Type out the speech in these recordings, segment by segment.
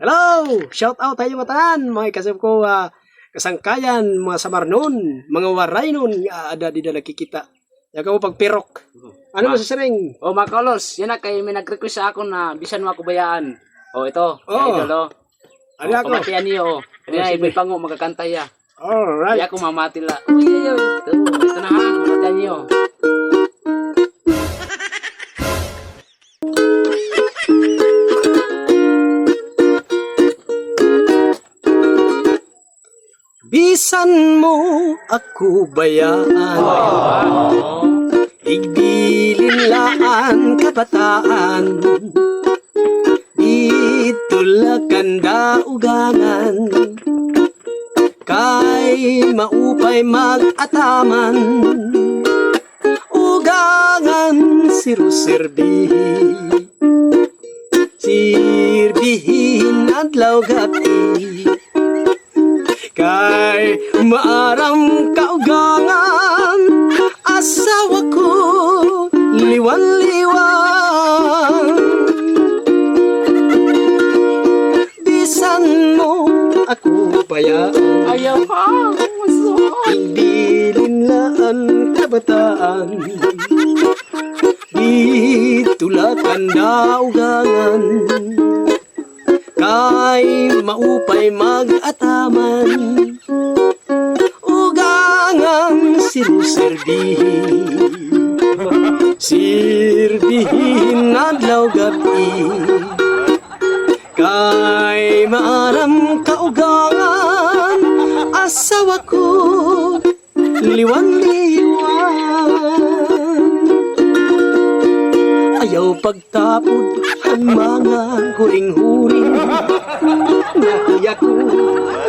Hello! Shout out tayo mga tanan, mga kasab ko kasangkayan, mga samarnon, mga waray nun, ada di na nakikita. Yan ka mo pagpirok. Ano mo sa sering? Oh, mga kalos, yan na kay may nag-request sa ako na bisan mo ako bayaan. Oh, ito. Idol, oh. Ano ako? Pamatian niyo, oh. Ano na, ibig pango, magkakanta ya. Alright. Kaya ako mamati la. Uy, ito na ha, pamatian niyo. Bisan mo ako bayaan, igbilin laan kabataan, itulakan daugangan, kay maupay mag-ataman, ugangan sirusirbihi, sirbihin adlaw gabi. Kay maaram kaugangan, asawa ko liwan-liwan. Bisan mo ako bayaan, Ayaw ha, ibilin laan kabataan, itulakan daugangan, kay maupay mag-ataman, ugangang sirusirbihin, sirbihin adlaw gabi, kay maaram kaugangan, asawa ko liwan-liwan. Ayaw pagtapod ang mga huring-huring, nakuya ko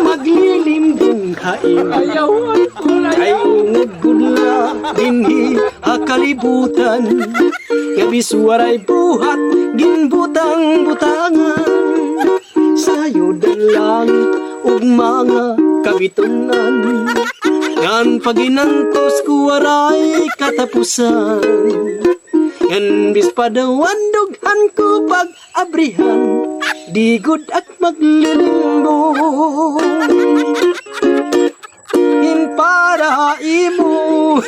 maglilim din hain. ayaw. Kay ungod gudla dinhi akalibutan, gabi suwaray buhat ginbutang-butangan, sayo langit ug mga kabitunan, ngan paginantos kuwaray katapusan. Yan bispadawan dughan ko pag-abrihan, di gud at maglilimbo. In para imo,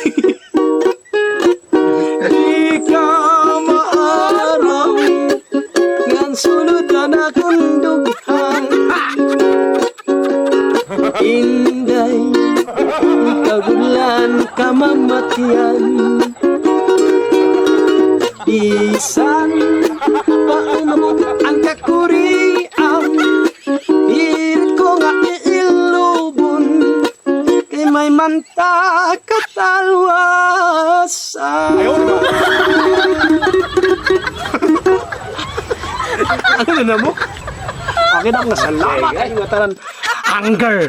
di ka maaraw, ngan sulod na akong dughan. Inday, ikagudlan ka mamatian. Bisan paano mo ang kakurian, hirit ko nga iilubon, kay may manta katalwasan. Ano na mo? Akin ang nasalamat. Ay, mataran. Hunger.